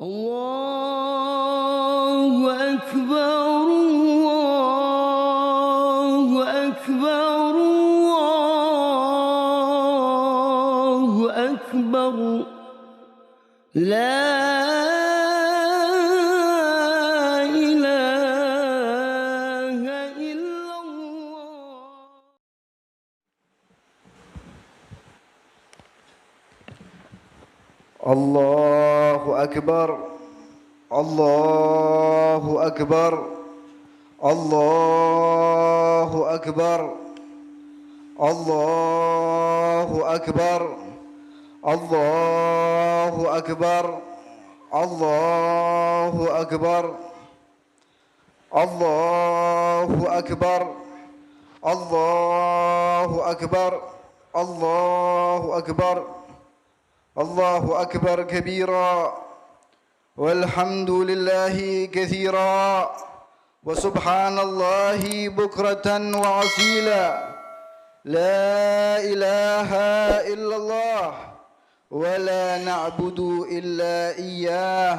الله أكبر الله أكبر الله أكبر لا إله إلا الله. الله أكبر الله أكبر الله أكبر الله أكبر الله أكبر الله أكبر الله أكبر الله أكبر الله أكبر الله أكبر كبيرا والحمد لله كثيرا وسبحان الله بكرة وأصيلا لا إله إلا الله ولا نعبد إلا إياه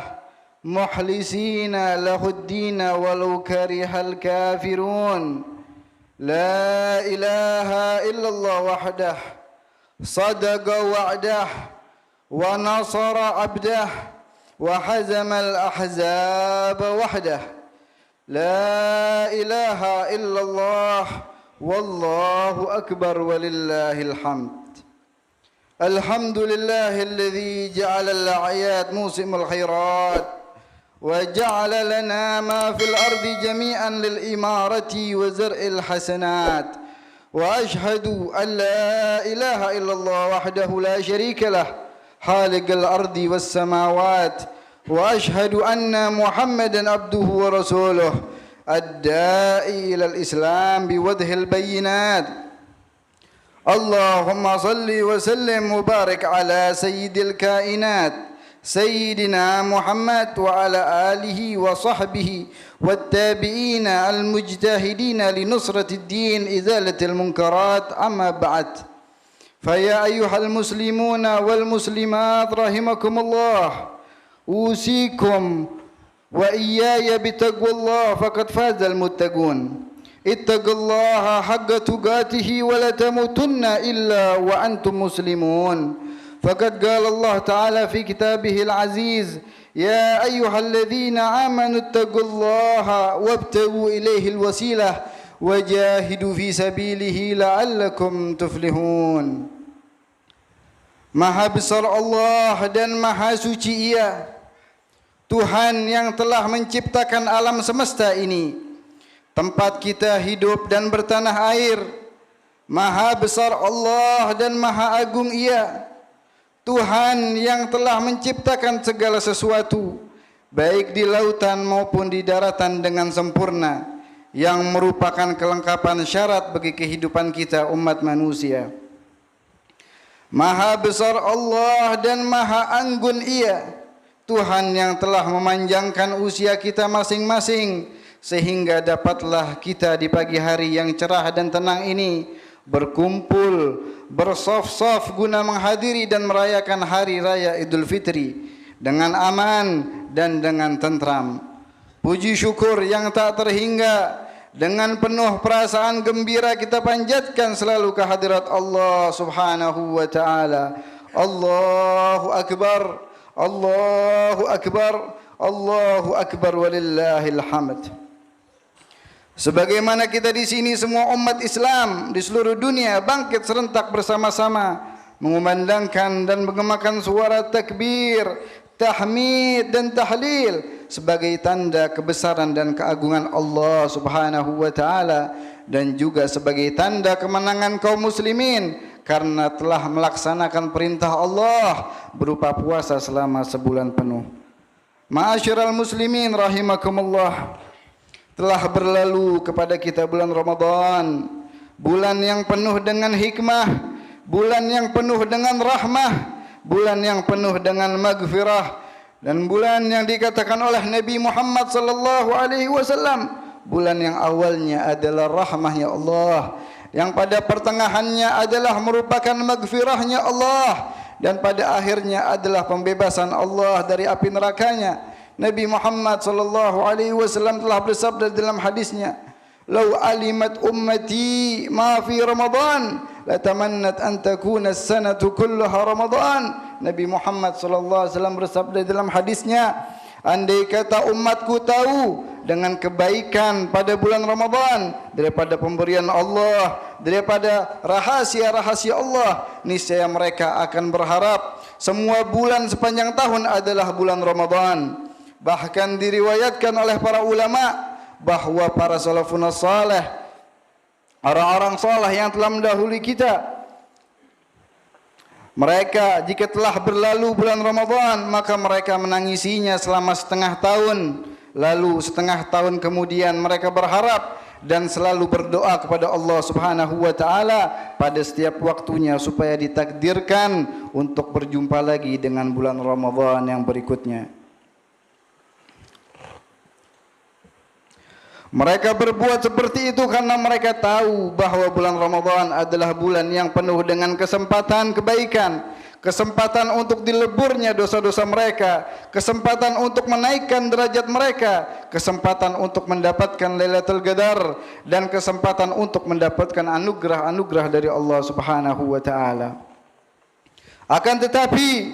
مخلصين له الدين ولو كره الكافرون لا إله إلا الله وحده صدق وعده ونصر عبده وحزم الأحزاب وحده لا إله إلا الله والله أكبر ولله الحمد. الحمد لله الذي جعل الأعياد موسم الخيرات وجعل لنا ما في الأرض جميعا للإمارة وزرع الحسنات وأشهد أن لا إله إلا الله وحده لا شريك له خالق الأرض والسماوات وأشهد أن محمدا عبده ورسوله الداعي إلى الإسلام بوجه البينات. اللهم صل وسلم وبارك على سيد الكائنات سيدنا محمد وعلى آله وصحبه والتابعين المجتهدين لنصرة الدين إزالة المنكرات. أما بعد، فيا أيها المسلمون والمسلمات رحمكم الله، أوصيكم وإياي بتقوى الله فقد فاز المتقون. اتقوا الله حق تقاته ولا تموتن إلا وأنتم مسلمون. فقد قال الله تعالى في كتابه العزيز: يا أيها الذين آمنوا اتقوا الله وابتغوا إليه الوسيلة وجاهدوا في سبيله لعلكم تفلحون. Maha besar Allah dan maha suci Ia, Tuhan yang telah menciptakan alam semesta ini, tempat kita hidup dan bertanah air. Maha besar Allah dan maha agung Ia, Tuhan yang telah menciptakan segala sesuatu, baik di lautan maupun di daratan dengan sempurna, yang merupakan kelengkapan syarat bagi kehidupan kita umat manusia. Maha besar Allah dan maha anggun Ia, Tuhan yang telah memanjangkan usia kita masing-masing, sehingga dapatlah kita di pagi hari yang cerah dan tenang ini berkumpul, bersaf-saf guna menghadiri dan merayakan hari raya Idul Fitri dengan aman dan dengan tentram. Puji syukur yang tak terhingga, dengan penuh perasaan gembira kita panjatkan selalu kehadirat Allah Subhanahu wa taala. Allahu akbar, Allahu akbar, Allahu akbar walillahil hamd. Sebagaimana kita di sini semua umat Islam di seluruh dunia bangkit serentak bersama-sama mengumandangkan dan menggemakan suara takbir, tahmid dan tahlil sebagai tanda kebesaran dan keagungan Allah Subhanahu wa taala, dan juga sebagai tanda kemenangan kaum muslimin karena telah melaksanakan perintah Allah berupa puasa selama sebulan penuh. Ma'asyiral muslimin rahimakumullah, telah berlalu kepada kita bulan Ramadan, bulan yang penuh dengan hikmah, bulan yang penuh dengan rahmah, bulan yang penuh dengan maghfirah, dan bulan yang dikatakan oleh Nabi Muhammad sallallahu alaihi wasallam bulan yang awalnya adalah rahmahnya Allah, yang pada pertengahannya adalah merupakan maghfirahnya Allah, dan pada akhirnya adalah pembebasan Allah dari api nerakanya. Nabi Muhammad sallallahu alaihi wasallam telah bersabda dalam hadisnya, "Lau alimat ummati ma fi Ramadan, latamannat an takuna as-sanatu kullaha Ramadan." Nabi Muhammad sallallahu alaihi wasallam bersabda dalam hadisnya, andai kata umatku tahu dengan kebaikan pada bulan Ramadan daripada pemberian Allah, daripada rahasia-rahasia Allah, niscaya mereka akan berharap semua bulan sepanjang tahun adalah bulan Ramadan. Bahkan diriwayatkan oleh para ulama bahawa para salafun salih, orang-orang saleh yang telah mendahului kita, mereka jika telah berlalu bulan Ramadan maka mereka menangisinya selama setengah tahun. Lalu setengah tahun kemudian mereka berharap dan selalu berdoa kepada Allah Subhanahu wa taala pada setiap waktunya supaya ditakdirkan untuk berjumpa lagi dengan bulan Ramadan yang berikutnya. Mereka berbuat seperti itu karena mereka tahu bahawa bulan Ramadan adalah bulan yang penuh dengan kesempatan kebaikan, kesempatan untuk dileburnya dosa-dosa mereka, kesempatan untuk menaikkan derajat mereka, kesempatan untuk mendapatkan Lailatul Qadar, dan kesempatan untuk mendapatkan anugerah-anugerah dari Allah Subhanahu wa taala. Akan tetapi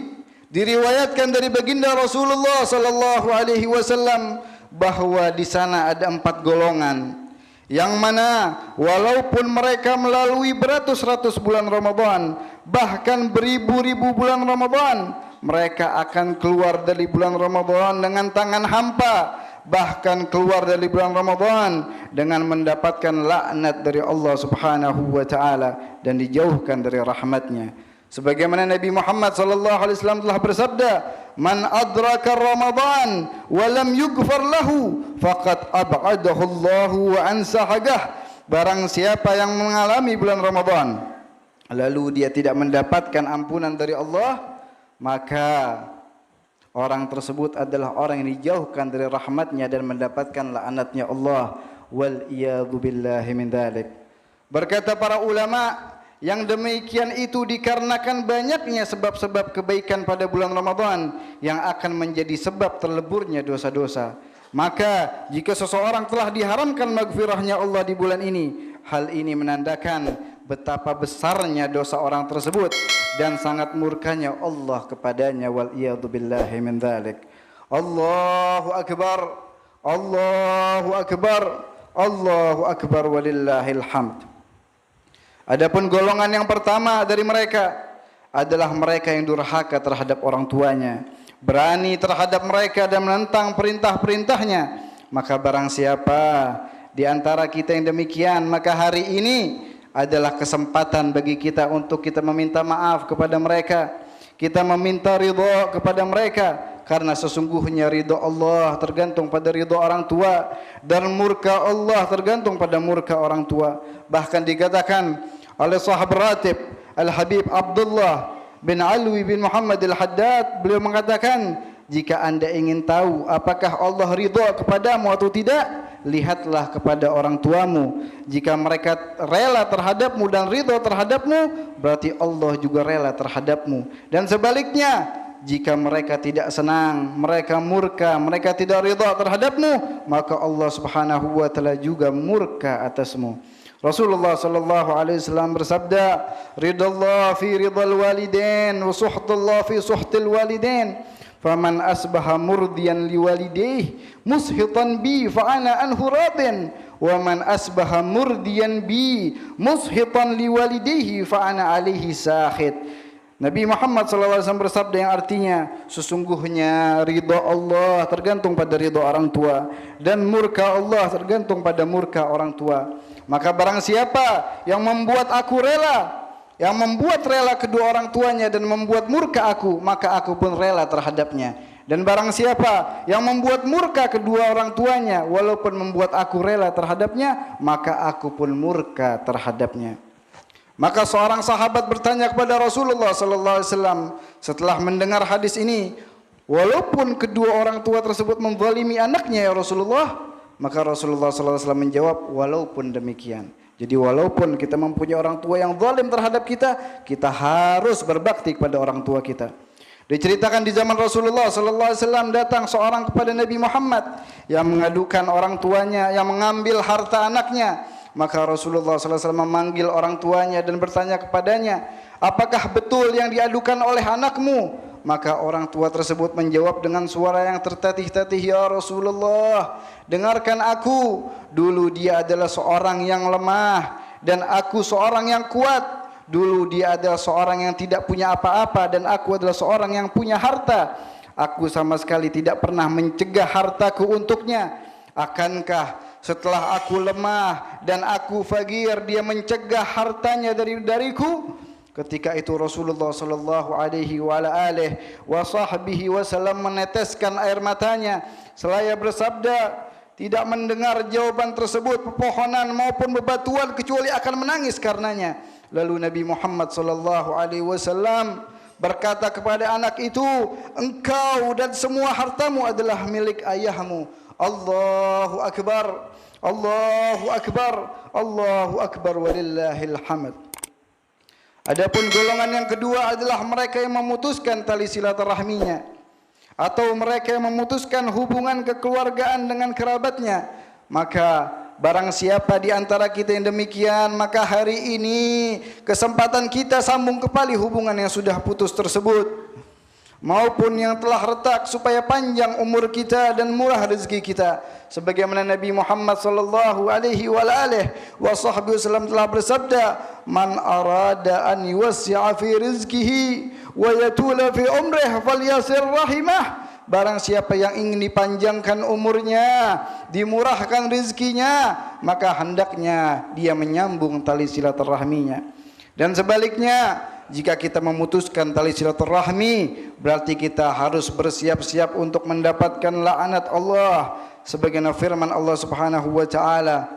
diriwayatkan dari baginda Rasulullah sallallahu alaihi wasallam bahawa di sana ada 4 golongan yang mana walaupun mereka melalui beratus-ratus bulan Ramadan, bahkan beribu-ribu bulan Ramadan, mereka akan keluar dari bulan Ramadan dengan tangan hampa, bahkan keluar dari bulan Ramadan dengan mendapatkan laknat dari Allah Subhanahu wa taala dan dijauhkan dari rahmatnya. Sebagaimana Nabi Muhammad sallallahu alaihi wasallam telah bersabda, "Man adraka Ramadan wa lam yughfar lahu faqad ab'adahu Allah wa ansahagah." Barang siapa yang mengalami bulan Ramadan lalu dia tidak mendapatkan ampunan dari Allah, maka orang tersebut adalah orang yang dijauhkan dari rahmatnya dan mendapatkan laknatnya Allah. Wal iyadzu billahi min dzalik. Berkata para ulama, yang demikian itu dikarenakan banyaknya sebab-sebab kebaikan pada bulan Ramadan yang akan menjadi sebab terleburnya dosa-dosa. Maka jika seseorang telah diharamkan maghfirahnya Allah di bulan ini, hal ini menandakan betapa besarnya dosa orang tersebut dan sangat murkanya Allah kepadanya. Wal iyadzu billahi min dzalik. Allahu akbar, Allahu akbar, Allahu akbar walillahil hamd. Adapun golongan yang pertama dari mereka adalah mereka yang durhaka terhadap orang tuanya, berani terhadap mereka dan menentang perintah-perintahnya. Maka barang siapa di antara kita yang demikian, maka hari ini adalah kesempatan bagi kita untuk kita meminta maaf kepada mereka, kita meminta ridha kepada mereka, karena sesungguhnya ridha Allah tergantung pada ridha orang tua dan murka Allah tergantung pada murka orang tua. Bahkan dikatakan oleh sahabat ratib Al-Habib Abdullah bin Alwi bin Muhammad Al-Haddad, beliau mengatakan, jika anda ingin tahu apakah Allah ridha kepadamu atau tidak, lihatlah kepada orang tuamu. Jika mereka rela terhadapmu dan ridha terhadapmu, berarti Allah juga rela terhadapmu. Dan sebaliknya, jika mereka tidak senang, mereka murka, mereka tidak ridha terhadapmu, maka Allah Subhanahu wa taala juga murka atasmu. Rasulullah sallallahu alaihi wasallam bersabda, "Ridallah fi ridal walidain wa suhtullah fi suhtil walidain. Faman asbaha murdiyan liwalidayhi mushitan bi fa ana anhu radin wa man asbaha murdiyan bi mushitan liwalidayhi fa ana alaihi sakhit." Nabi Muhammad sallallahu alaihi wasallam bersabda yang artinya, sesungguhnya ridha Allah tergantung pada ridha orang tua dan murka Allah tergantung pada murka orang tua. Maka barang siapa yang membuat aku rela, yang membuat rela kedua orang tuanya dan membuat murka aku, maka aku pun rela terhadapnya. Dan barang siapa yang membuat murka kedua orang tuanya walaupun membuat aku rela terhadapnya, maka aku pun murka terhadapnya. Maka seorang sahabat bertanya kepada Rasulullah sallallahu alaihi wasallam setelah mendengar hadis ini, walaupun kedua orang tua tersebut menzalimi anaknya ya Rasulullah, maka Rasulullah sallallahu alaihi wasallam menjawab, walaupun demikian. Jadi walaupun kita mempunyai orang tua yang zalim terhadap kita, kita harus berbakti kepada orang tua kita. Diceritakan di zaman Rasulullah sallallahu alaihi wasallam datang seorang kepada Nabi Muhammad yang mengadukan orang tuanya yang mengambil harta anaknya. Maka Rasulullah sallallahu alaihi wasallam memanggil orang tuanya dan bertanya kepadanya, "Apakah betul yang diadukan oleh anakmu?" Maka orang tua tersebut menjawab dengan suara yang tertatih-tatih, "Ya Rasulullah, dengarkan aku. Dulu dia adalah seorang yang lemah dan aku seorang yang kuat. Dulu dia adalah seorang yang tidak punya apa-apa dan aku adalah seorang yang punya harta. Aku sama sekali tidak pernah mencegah hartaku untuknya. Akankah setelah aku lemah dan aku fakir dia mencegah hartanya dariku?" Ketika itu Rasulullah sallallahu alaihi wasallam meneteskan air matanya seraya bersabda, "Tidak mendengar jawaban tersebut pepohonan maupun bebatuan kecuali akan menangis karenanya." Lalu Nabi Muhammad sallallahu alaihi wasallam berkata kepada anak itu, "Engkau dan semua hartamu adalah milik ayahmu." Allahu akbar. Allahu akbar. Allahu akbar walillahil hamd. Adapun golongan yang kedua adalah mereka yang memutuskan tali silaturahminya atau mereka yang memutuskan hubungan kekeluargaan dengan kerabatnya. Maka barang siapa di antara kita yang demikian, maka hari ini kesempatan kita sambung kembali hubungan yang sudah putus tersebut maupun yang telah retak supaya panjang umur kita dan murah rezeki kita. Sebagaimana Nabi Muhammad sallallahu alaihi wasallam telah bersabda, "Man arada an yuwassi'a fi rizqihi wa yatula fi umrihi falyasir rahimah." Barang siapa yang ingin dipanjangkan umurnya, dimurahkan rezekinya, maka hendaknya dia menyambung tali silaturahminya. Dan sebaliknya, jika kita memutuskan tali silaturahmi, berarti kita harus bersiap-siap untuk mendapatkan laknat Allah. Sebagaimana firman Allah Subhanahu wa taala,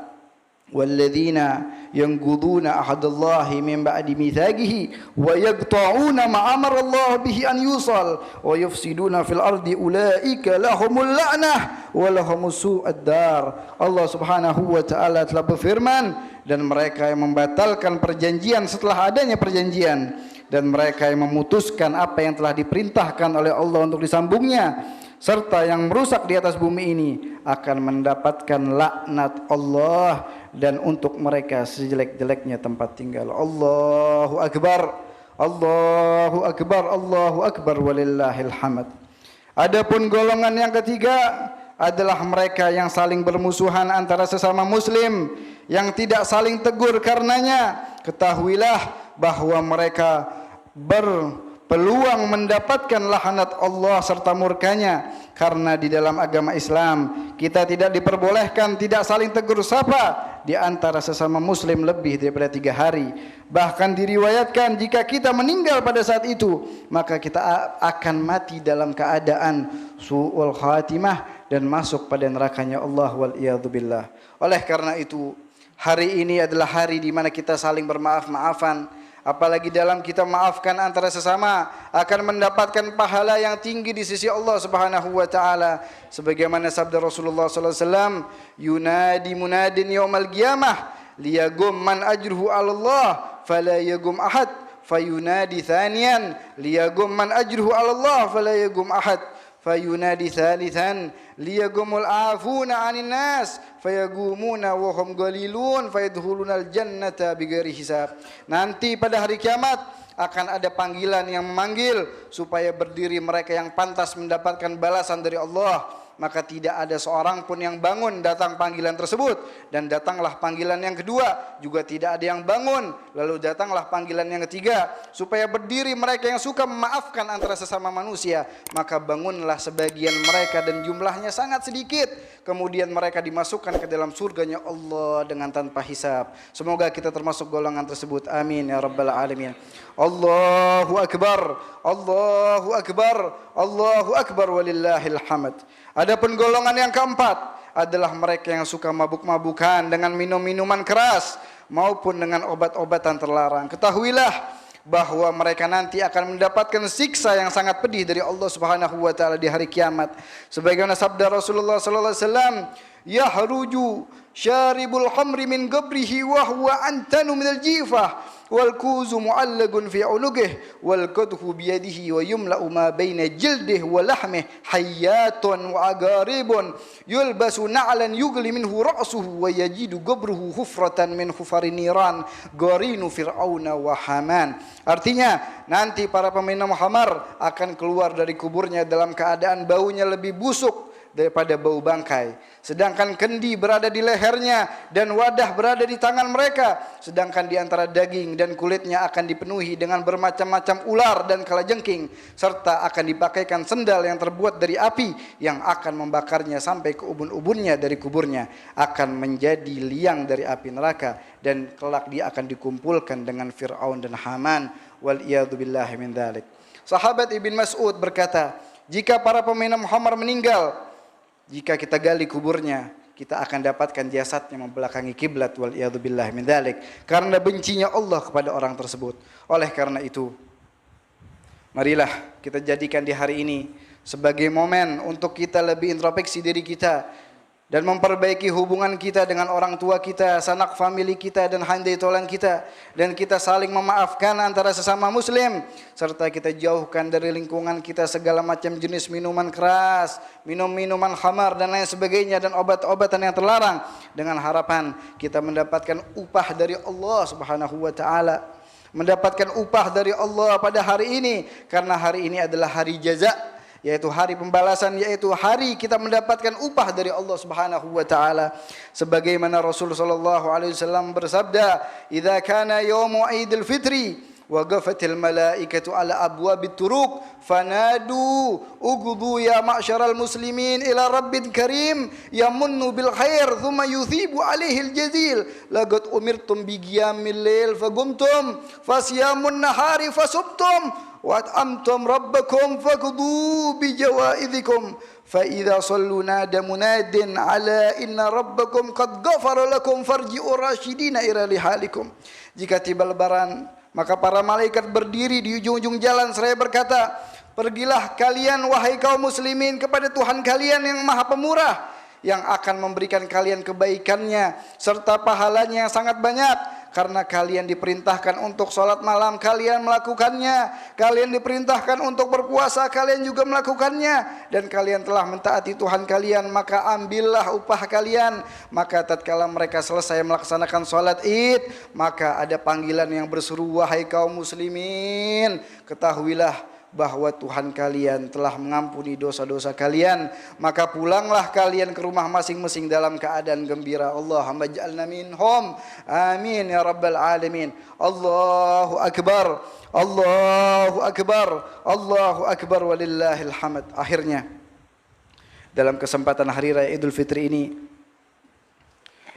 "Walladzina yanquduna ahdallahi min ba'di mitsaqihi wa yaqta'una ma amara Allah bihi an yusal wa yufsiduna fil ardi ulaika lahumul la'nah wa lahumus su'ad dar." Allah Subhanahu wa taala telah berfirman, dan mereka yang membatalkan perjanjian setelah adanya perjanjian dan mereka yang memutuskan apa yang telah diperintahkan oleh Allah untuk disambungnya serta yang merusak di atas bumi ini akan mendapatkan laknat Allah dan untuk mereka sejelek-jeleknya tempat tinggal. Allahu akbar. Allahu akbar. Allahu akbar walillahil hamd. Adapun golongan yang ketiga adalah mereka yang saling bermusuhan antara sesama muslim yang tidak saling tegur karenanya. Ketahuilah bahwa mereka berpeluang mendapatkan laknat Allah serta murkanya, karena di dalam agama Islam kita tidak diperbolehkan tidak saling tegur sapa di antara sesama muslim lebih daripada 3 hari. Bahkan diriwayatkan jika kita meninggal pada saat itu, maka kita akan mati dalam keadaan su'ul khatimah dan masuk pada nerakanya Allah wal iyadzu billah. Oleh karena itu, hari ini adalah hari di mana kita saling bermaaf-maafan. Apalagi dalam kita maafkan antara sesama akan mendapatkan pahala yang tinggi di sisi Allah Subhanahu wa taala. Sebagaimana sabda Rasulullah sallallahu alaihi wasallam, "Yunadi munadin yaumal qiyamah liyagum man ajruhu 'ala Allah fala yagum ahad, fayunadi thaniyan liyagum man ajruhu 'ala Allah fala yagum ahad, fayunadi thalithan liyagumul afuna 'anil nas fayagumuna wa hum qalilun fayadkhulunal jannata bighairi hisab." Nanti pada hari kiamat akan ada panggilan yang memanggil supaya berdiri mereka yang pantas mendapatkan balasan dari Allah. Maka tidak ada seorang pun yang bangun datang panggilan tersebut, dan datanglah panggilan yang kedua juga tidak ada yang bangun, lalu datanglah panggilan yang ketiga supaya berdiri mereka yang suka memaafkan antara sesama manusia. Maka bangunlah sebagian mereka dan jumlahnya sangat sedikit, kemudian mereka dimasukkan ke dalam surganya Allah dengan tanpa hisab. Semoga kita termasuk golongan tersebut, amin ya rabbal alamin. Allahu akbar. Allahu akbar. Allahu akbar walillahil hamd. Adapun golongan yang keempat adalah mereka yang suka mabuk-mabukan dengan minum-minuman keras maupun dengan obat-obatan terlarang. Ketahuilah bahwa mereka nanti akan mendapatkan siksa yang sangat pedih dari Allah Subhanahu wa taala di hari kiamat. Sebagaimana sabda Rasulullah sallallahu alaihi wasallam, yahruju syaribul khamri min qabrihi wa huwa antanu minal jifah wal kuzu mu'allaqun fi unuqihi wal qadhu bi yadihi wa yumla'u ma baina jildihi wa lahmihi hayyatun wa agaribun yulbasu na'lan yughli minhu ra'suhu wa yajidu qabruhu hufratan min hufari niran qarinu fir'auna wa haman. Artinya nanti para peminum khamar akan keluar dari kuburnya dalam keadaan baunya lebih busuk daripada bau bangkai, sedangkan kendi berada di lehernya dan wadah berada di tangan mereka, sedangkan di antara daging dan kulitnya akan dipenuhi dengan bermacam-macam ular dan kalajengking, serta akan dipakaikan sendal yang terbuat dari api yang akan membakarnya sampai ke ubun-ubunnya dari kuburnya, akan menjadi liang dari api neraka, dan kelak dia akan dikumpulkan dengan Fir'aun dan Haman. Wal iyadu billahi min dzalik. Sahabat Ibn Mas'ud berkata, jika para peminum khamar meninggal, jika kita gali kuburnya, kita akan dapatkan jasadnya membelakangi kiblat. Wal iyadzubillah min dzalik. Karena bencinya Allah kepada orang tersebut. Oleh karena itu, marilah kita jadikan di hari ini sebagai momen untuk kita lebih introspeksi diri kita dan memperbaiki hubungan kita dengan orang tua kita, sanak famili kita, dan handai tolan kita, dan kita saling memaafkan antara sesama muslim, serta kita jauhkan dari lingkungan kita segala macam jenis minuman keras, minuman khamar dan lain sebagainya, dan obat-obatan yang terlarang, dengan harapan kita mendapatkan upah dari Allah Subhanahu wa taala, mendapatkan upah dari Allah pada hari ini, karena hari ini adalah hari jaza, yaitu hari pembalasan, yaitu hari kita mendapatkan upah dari Allah Subhanahu wa taala. Sebagaimana Rasul sallallahu alaihi wasallam bersabda, "Idza kana yaumu Idul Fitri waqafatil malaikatu ala abwabit turuq fanadu ughdu ya ma'syaral muslimin ila rabbin karim yamunnu bil khair thumma yuthibu alaihi al jazil laqad umirtum bi qiyamil lail faqumtum fasyamun nahari fasubtum وَأَطْعَمْتُمْ رَبَّكُمْ فَخُذُوا بِجَوَائِزِكُمْ فَإِذَا صَلُّوا نَادَى مُنَادٍ عَلَى إِنَّ رَبَّكُمْ قَدْ غَفَرَ لَكُمْ فَارْجِعُوا رَاشِدِينَ إِلَى رِحَالِكُمْ. Jika tiba lebaran, maka para malaikat berdiri di ujung-ujung jalan seraya berkata, pergilah kalian wahai kaum muslimin kepada Tuhan kalian yang Maha Pemurah, yang akan memberikan kalian kebaikannya serta pahalanya yang sangat banyak. Karena kalian diperintahkan untuk sholat malam, kalian melakukannya. Kalian diperintahkan untuk berpuasa, kalian juga melakukannya. Dan kalian telah mentaati Tuhan kalian, maka ambillah upah kalian. Maka tatkala mereka selesai melaksanakan sholat id, maka ada panggilan yang berseru, wahai kaum muslimin, ketahuilah bahwa Tuhan kalian telah mengampuni dosa-dosa kalian, maka pulanglah kalian ke rumah masing-masing dalam keadaan gembira. Allahumma ja'alna minhum, amin ya rabbal alamin. Allahu akbar, Allahu akbar, Allahu akbar, walillahil hamd. Akhirnya, dalam kesempatan hari raya Idul Fitri ini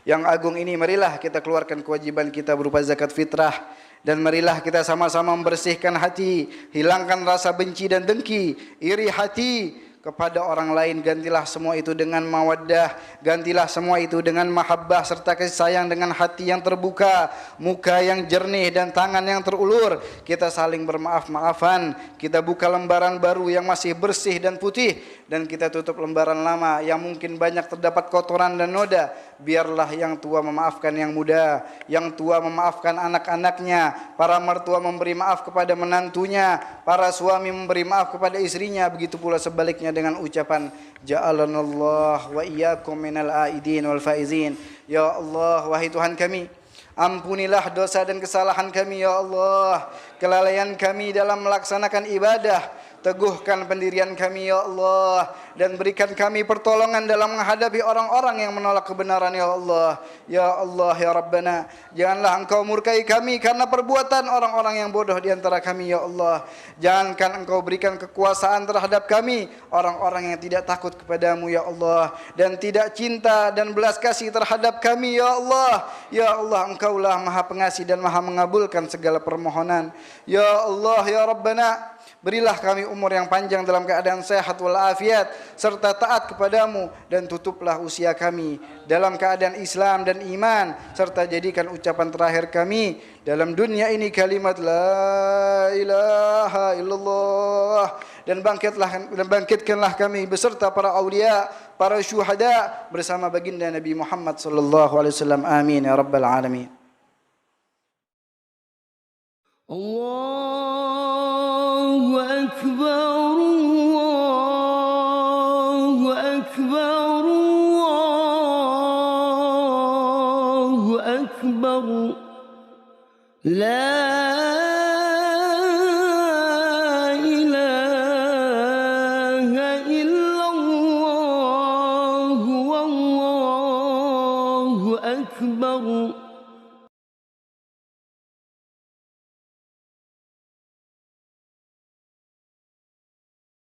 yang agung ini, marilah kita keluarkan kewajiban kita berupa zakat fitrah. Dan marilah kita sama-sama membersihkan hati, hilangkan rasa benci dan dengki, iri hati kepada orang lain. Gantilah semua itu dengan mawaddah, gantilah semua itu dengan mahabbah serta kasih sayang, dengan hati yang terbuka, muka yang jernih dan tangan yang terulur. Kita saling bermaaf-maafan, kita buka lembaran baru yang masih bersih dan putih, dan kita tutup lembaran lama yang mungkin banyak terdapat kotoran dan noda. Biarlah yang tua memaafkan yang muda, yang tua memaafkan anak-anaknya, para mertua memberi maaf kepada menantunya, para suami memberi maaf kepada istrinya, begitu pula sebaliknya dengan ucapan ja'alanallah wa iyyakum minal aidin wal faizin. Ya Allah, wahai Tuhan kami, ampunilah dosa dan kesalahan kami ya Allah, kelalaian kami dalam melaksanakan ibadah. Teguhkan pendirian kami ya Allah, dan berikan kami pertolongan dalam menghadapi orang-orang yang menolak kebenaran ya Allah. Ya Allah ya Rabbana, janganlah Engkau murkai kami karena perbuatan orang-orang yang bodoh di antara kami ya Allah. Jangankan Engkau berikan kekuasaan terhadap kami, orang-orang yang tidak takut kepadamu ya Allah, dan tidak cinta dan belas kasih terhadap kami ya Allah. Ya Allah, Engkaulah Maha Pengasih dan Maha mengabulkan segala permohonan. Ya Allah ya Rabbana, Berilah kami umur yang panjang dalam keadaan sehat walafiat serta taat kepadamu, dan tutuplah usia kami dalam keadaan Islam dan iman, serta jadikan ucapan terakhir kami dalam dunia ini kalimat la ilaha illallah, dan bangkitkanlah kami beserta para aulia, para syuhada bersama baginda Nabi Muhammad sallallahu alaihi wasallam. Amin ya rabbal alamin. Allahu Akbar, Allahu Akbar, Allahu Akbar. La ilaha illallah, Wallahu Akbar.